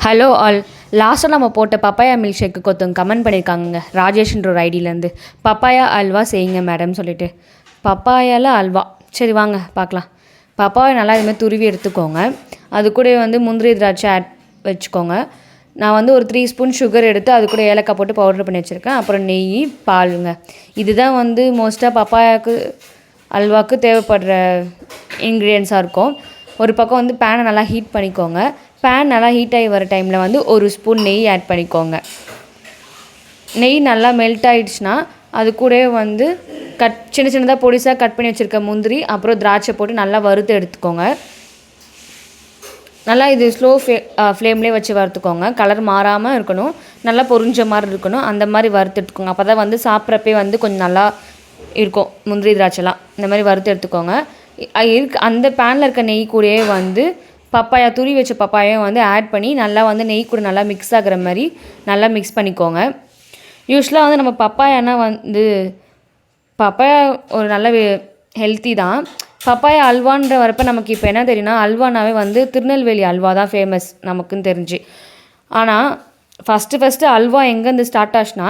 Hello all. லாஸ்ட்டாக நம்ம போட்ட பப்பாயா மில்க் ஷேக்கு ஒருத்தவங்க கமெண்ட் பண்ணியிருக்காங்க ராஜேஷ்ன்ற ஒரு ஐடியிலேருந்து. பப்பாயா அல்வா செய்யுங்க மேடம் சொல்லிட்டு. பப்பாயாவில் அல்வா. சரி வாங்க பார்க்கலாம். பப்பாயா நல்லா இதுமாதிரி துருவி எடுத்துக்கோங்க. அது கூட முந்திரி திராட்சை ஆட் வச்சுக்கோங்க. நான் ஒரு 3 ஸ்பூன் சுகர் எடுத்து அது கூட ஏலக்காய் போட்டு பவுட்ரு பண்ணி வச்சுருக்கேன். அப்புறம் நெய், பாலுங்க. இதுதான் மோஸ்ட்டாக பப்பாயாவுக்கு அல்வாவுக்கு தேவைப்படுற இன்க்ரீடியன்ஸாக இருக்கும். ஒரு பக்கம் பேனை நல்லா ஹீட் பண்ணிக்கோங்க. பேன் நல்லா ஹீட் ஆகி வர டைமில் ஒரு ஸ்பூன் நெய் ஆட் பண்ணிக்கோங்க. நெய் நல்லா மெல்ட் ஆகிடுச்சுன்னா அது கூடவே சின்ன சின்னதாக பொடிசாக கட் பண்ணி வச்சுருக்க முந்திரி அப்புறம் திராட்சை போட்டு நல்லா வறுத்து எடுத்துக்கோங்க. நல்லா இது ஸ்லோ ஃப்ளேம்லேயே வச்சு வறுத்துக்கோங்க. கலர் மாறாமல் இருக்கணும், நல்லா பொரிஞ்ச மாதிரி இருக்கணும். அந்த மாதிரி வறுத்து எடுத்துக்கோங்க. அப்போ தான் சாப்பிட்றப்பே கொஞ்சம் நல்லா இருக்கும். முந்திரி திராட்சைலாம் இந்த மாதிரி வறுத்து எடுத்துக்கோங்க. அந்த பேனில் இருக்க நெய் கூடயே பப்பாயா துருவி வச்ச பப்பாயாவும் ஆட் பண்ணி நல்லா நெய் கூட நல்லா மிக்ஸ் ஆகிற மாதிரி நல்லா மிக்ஸ் பண்ணிக்கோங்க. யூஸ்வலாக நம்ம பப்பாயானா பப்பாயா ஒரு நல்ல ஹெல்த்தி தான். பப்பாயா அல்வான்ற வரப்போ நமக்கு இப்போ என்ன தெரியும்னா, அல்வானாவே திருநெல்வேலி அல்வா தான் ஃபேமஸ் நமக்குன்னு தெரிஞ்சு. ஆனால் ஃபஸ்ட்டு அல்வா எங்கேருந்து ஸ்டார்ட் ஆச்சுன்னா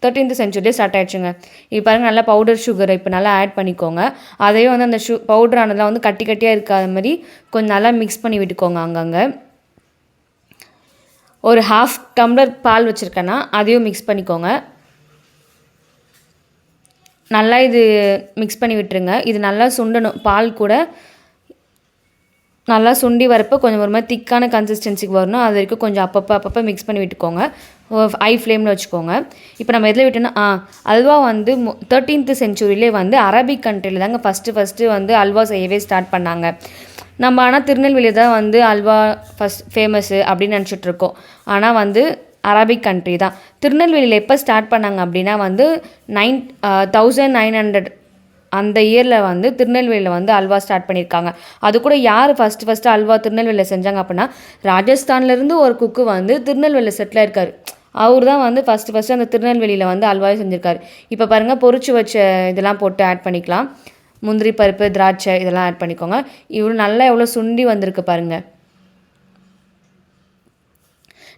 13th சென்ச்சுரியே ஸ்டார்ட் ஆகிடுச்சுங்க. இப்போ பாருங்கள், நல்லா பவுடர் சுகரை இப்போ நல்லா ஆட் பண்ணிக்கோங்க. அதையும் அந்த பவுடரானதெல்லாம் கட்டி கட்டியாக இருக்காத மாதிரி கொஞ்சம் நல்லா மிக்ஸ் பண்ணி விட்டுக்கோங்க. அங்கங்கே ஒரு 1/2 டம்ளர் பால் வச்சுருக்கேன்னா அதையும் மிக்ஸ் பண்ணிக்கோங்க. நல்லா இது மிக்ஸ் பண்ணி விட்டுருங்க. இது நல்லா சுண்டணும். பால் கூட நல்லா சுண்டி வரப்போ கொஞ்சம் ஒரு மாதிரி திக்கான கன்சிஸ்டன்சிக்கு வரணும். அது வரைக்கும் கொஞ்சம் அப்பப்போ மிக்ஸ் பண்ணி விட்டுக்கோங்க. ஹை ஃப்ளேமில் வச்சுக்கோங்க. இப்போ நம்ம எதில் விட்டோன்னா அல்வா 13th சென்ச்சுரியிலே அரபிக் கண்ட்ரியில் தாங்க ஃபஸ்ட்டு அல்வா செய்யவே ஸ்டார்ட் பண்ணாங்க. நம்ம ஆனால் திருநெல்வேலி தான் அல்வா ஃபேமஸ்ஸு அப்படின்னு நினச்சிட்ருக்கோம். ஆனால் அரபிக் கண்ட்ரி தான். திருநெல்வேலியில் எப்போ ஸ்டார்ட் பண்ணாங்க அப்படின்னா 1900 அந்த இயரில் திருநெல்வேலியில் அல்வா ஸ்டார்ட் பண்ணியிருக்காங்க. அது கூட யார் ஃபஸ்ட்டு அல்வா திருநெல்வேலியில் செஞ்சாங்க அப்படின்னா, ராஜஸ்தான்லேருந்து ஒரு குக்கு திருநெல்வேலியில் செட்டில் ஆயிருக்காரு. அவர் தான் ஃபஸ்ட்டு அந்த திருநெல்வேலியில் அல்வாவே செஞ்சுருக்காரு. இப்போ பாருங்கள், பொரிச்சு வச்ச இதெல்லாம் போட்டு ஆட் பண்ணிக்கலாம். முந்திரி பருப்பு, திராட்சை இதெல்லாம் ஆட் பண்ணிக்கோங்க. இவ்வளோ நல்லா எவ்வளோ சுண்டி வந்திருக்கு பாருங்கள்.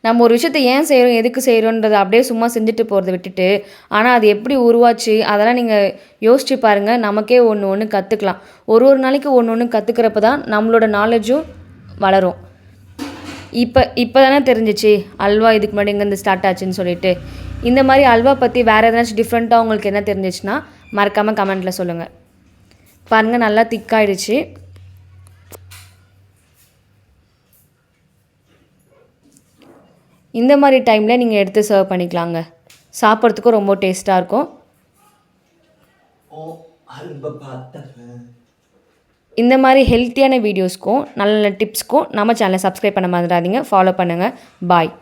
நம்ம ஒரு விஷயத்தை ஏன் செய்கிறோம், எதுக்கு செய்கிறோன்றதை அப்படியே சும்மா செஞ்சுட்டு போகிறத விட்டுட்டு, ஆனால் அது எப்படி உருவாச்சு அதெல்லாம் நீங்கள் யோசிச்சு பாருங்கள். நமக்கே ஒன்று கற்றுக்கலாம். ஒரு நாளைக்கு ஒன்று கற்றுக்கிறப்ப தான் நம்மளோட நாலேஜும் வளரும். இப்போ தானே தெரிஞ்சிச்சு அல்வா இதுக்கு முன்னாடி எங்கேருந்து ஸ்டார்ட் ஆச்சுன்னு சொல்லிட்டு. இந்த மாதிரி அல்வா பற்றி வேறு எதனாச்சும் டிஃப்ரெண்ட்டாக உங்களுக்கு என்ன தெரிஞ்சிச்சுன்னா மறக்காமல் கமெண்ட்டில் சொல்லுங்கள். பாருங்கள், நல்லா திக்காயிடுச்சு. இந்த மாதிரி டைமில் நீங்கள் எடுத்து சர்வ் பண்ணிக்கலாங்க. சாப்பிட்றதுக்கும் ரொம்ப டேஸ்ட்டாக இருக்கும். இந்த மாதிரி ஹெல்த்தியான வீடியோஸ்க்கும் நல்ல டிப்ஸ்க்கும் நம்ம சேனலை சப்ஸ்கிரைப் பண்ண மறந்துடாதீங்க. ஃபாலோ பண்ணுங்கள். பாய்.